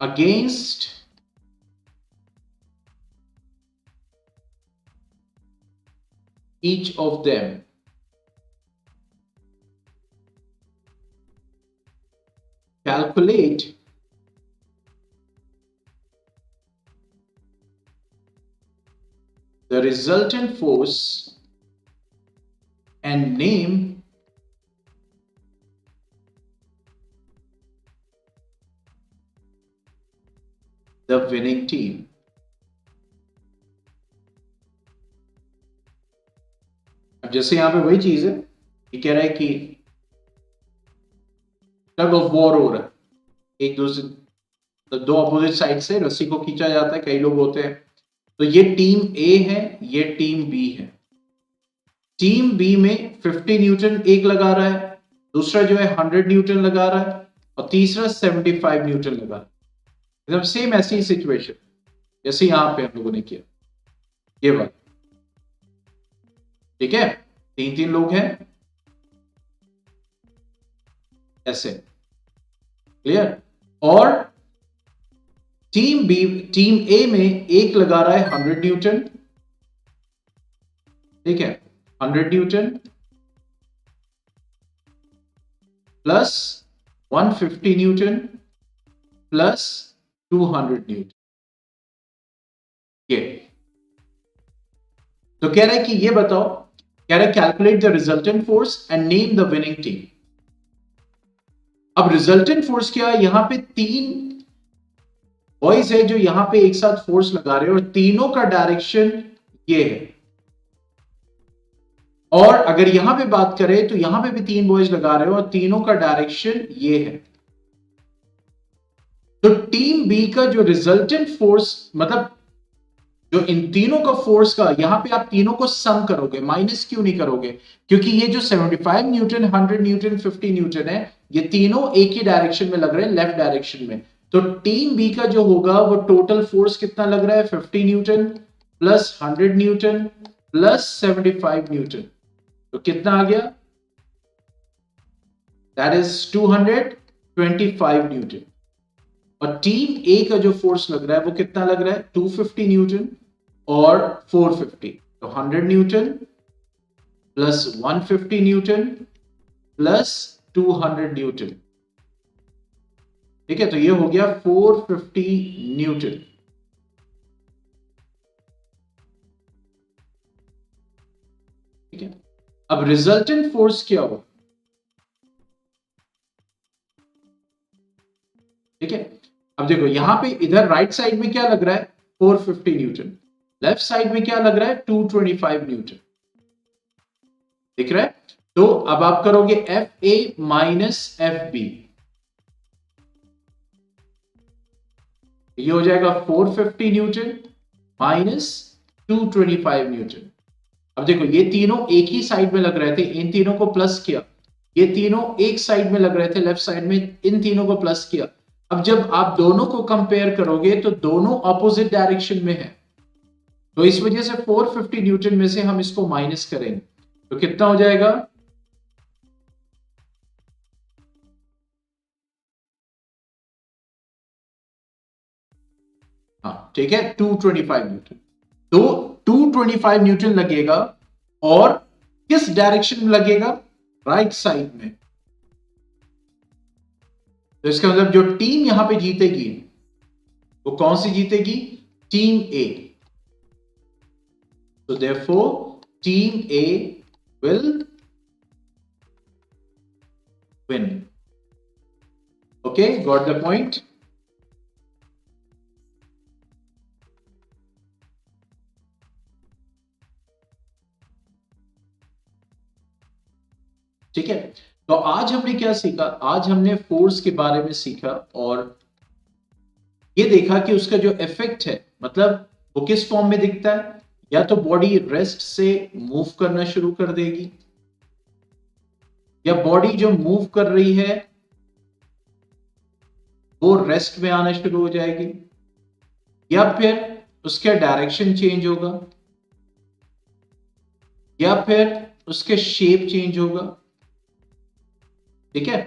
against each of them. Calculate the resultant force and name the winning team. अब जैसे यहां पे वही चीज है, ये कह रहा है कि टग ऑफ वॉर हो रहा है, एक दूसरे दो अपोजिट साइड से रस्सी को खींचा जाता है, कई लोग होते हैं. तो ये टीम ए है, ये टीम बी है. टीम बी में 50 न्यूटन एक लगा रहा है, दूसरा जो है 100 न्यूटन लगा रहा है, और तीसरा 75 न्यूटन लगा रहा है. एकदम सेम ऐसी सिचुएशन जैसे यहां पे हम लोगों ने किया, ये बात. ठीक है, तीन तीन लोग हैं ऐसे, क्लियर. और टीम बी, टीम ए में एक लगा रहा है 100 न्यूटन, ठीक है, 100 Newton plus 150 Newton plus 200 Newton. ये तो कह रहा है कि ये बताओ, कह रहा है calculate the resultant force and name the winning team. अब रिजल्टेंट फोर्स क्या है, यहां पे तीन बॉयज है जो यहां पे एक साथ फोर्स लगा रहे हैं, और तीनों का डायरेक्शन ये है. और अगर यहां पे बात करें तो यहां पे भी तीन बॉयज लगा रहे हो और तीनों का डायरेक्शन ये है. तो टीम बी का जो रिजल्टेंट फोर्स, मतलब जो इन तीनों का फोर्स का, यहां पे आप तीनों को सम करोगे, माइनस क्यों नहीं करोगे, क्योंकि ये जो 75 न्यूटन, 100 न्यूटन, 50 न्यूटन है, ये तीनों एक ही डायरेक्शन में लग रहे हैं, लेफ्ट डायरेक्शन में. तो टीम बी का जो होगा वो टोटल फोर्स कितना लग रहा है, 50 Newton plus 100 Newton plus 75 Newton. तो कितना आ गया, दैट इज 225 न्यूटन. और टीम ए का जो फोर्स लग रहा है वो कितना लग रहा है, 250 न्यूटन और 450. तो 100 Newton plus 150 Newton plus 200 Newton. ठीक है, तो ये हो गया 450 न्यूटन। ठीक है, अब रिजल्टेंट फोर्स क्या हो? ठीक है, अब देखो यहां पे इधर राइट साइड में क्या लग रहा है? 450 न्यूटन। लेफ्ट साइड में क्या लग रहा है? 225 न्यूटन। दिख रहा है? तो अब आप करोगे F A minus F B, ये हो जाएगा 450 न्यूटन माइनस 225 न्यूटन। अब देखो ये तीनों एक ही साइड में लग रहे थे, इन तीनों को प्लस किया। ये तीनों एक साइड में लग रहे थे लेफ्ट साइड में, इन तीनों को प्लस किया। अब जब आप दोनों को कंपेयर करोगे तो दोनों ऑपोजिट डायरेक्शन में है, तो इस वजह से 450 न्यूटन में से हम इसको माइनस करेंगे तो कितना हो जाएगा? हाँ ठीक है, 225 न्यूटन। तो 225 न्यूटन लगेगा, और किस डायरेक्शन में लगेगा? राइट साइड में। तो इसका मतलब जो टीम यहां पे जीतेगी वो कौन सी जीतेगी? Team A. So therefore, team A will win. Okay, got the point? ठीक है, तो आज हमने क्या सीखा? आज हमने फोर्स के बारे में सीखा और ये देखा कि उसका जो इफेक्ट है, मतलब वो किस फॉर्म में दिखता है। या तो बॉडी रेस्ट से मूव करना शुरू कर देगी, या बॉडी जो मूव कर रही है वो रेस्ट में आना शुरू हो जाएगी, या फिर उसका डायरेक्शन चेंज होगा, या फिर उसके शेप चेंज होगा। ठीक है,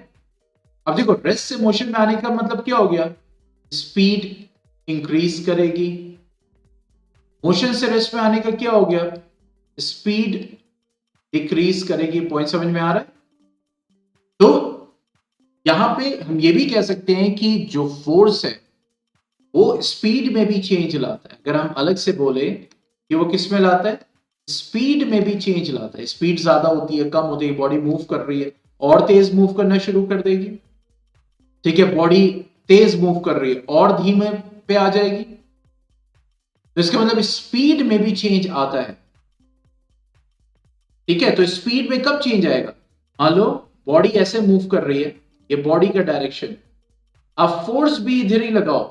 अब देखो रेस्ट से मोशन में आने का मतलब क्या हो गया? स्पीड इंक्रीज करेगी। मोशन से रेस्ट में आने का क्या हो गया? स्पीड डिक्रीज करेगी। पॉइंट समझ में आ रहा है? तो यहां पे हम ये भी कह सकते हैं कि जो फोर्स है वो स्पीड में भी चेंज लाता है। अगर हम अलग से बोले कि वो किस में लाता है? स्पीड में भी चेंज लाता है। स्पीड ज्यादा होती है, कम होती है, बॉडी मूव कर रही है और तेज मूव करना शुरू कर देगी। ठीक है, बॉडी तेज मूव कर रही है और धीमे पे आ जाएगी। तो इसका मतलब स्पीड में भी चेंज आता है। ठीक है, तो स्पीड में कब चेंज आएगा? मान लो बॉडी ऐसे मूव कर रही है, ये बॉडी का डायरेक्शन, अब फोर्स भी इधर ही लगाओ,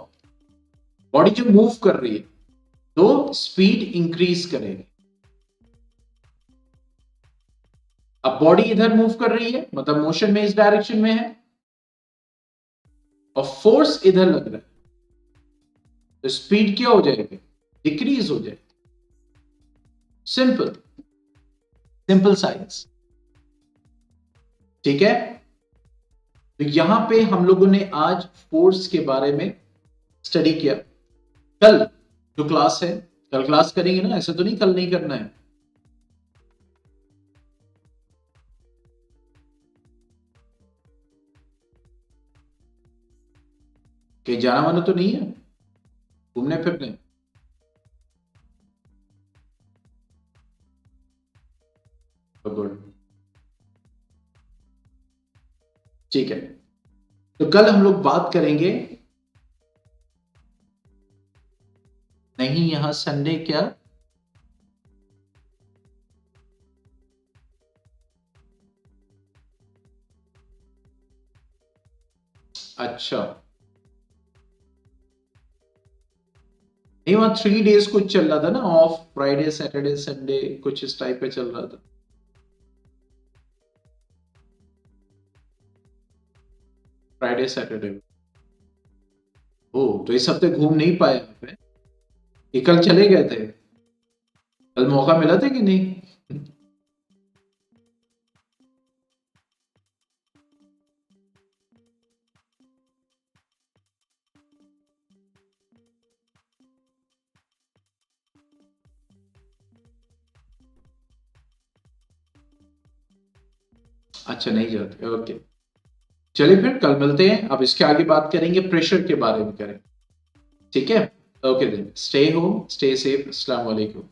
बॉडी जो मूव कर रही है तो स्पीड इंक्रीज करेगी। अब बॉडी इधर मूव कर रही है, मतलब मोशन में इस डायरेक्शन में है, और फोर्स इधर लग रहा है, तो स्पीड क्या हो जाएगी? डिक्रीज हो जाएगी। Simple, simple science. ठीक है, तो यहां पे हम लोगों ने आज फोर्स के बारे में स्टडी किया। कल जो क्लास है, कल क्लास करेंगे ना, ऐसे तो नहीं कल नहीं करना है। कहीं जाना वाना तो नहीं है घूमने फिरने? तो गुड, ठीक है, तो कल हम लोग बात करेंगे। नहीं, यहां संडे क्या? अच्छा, नहीं वहां 3 डेज कुछ चल रहा था ना, ऑफ, फ्राइडे सैटरडे संडे कुछ इस टाइप पे चल रहा था। Friday Saturday. ओ, तो इस हफ्ते घूम नहीं पाए यहाँ पे? ये कल चले गए थे? कल मौका मिला था कि नहीं? अच्छा नहीं जाते, ओके। चलिए फिर कल मिलते हैं, अब इसके आगे बात करेंगे, प्रेशर के बारे में करें, ठीक है? Okay then, stay home, stay safe, अस्सलाम वालेकुम।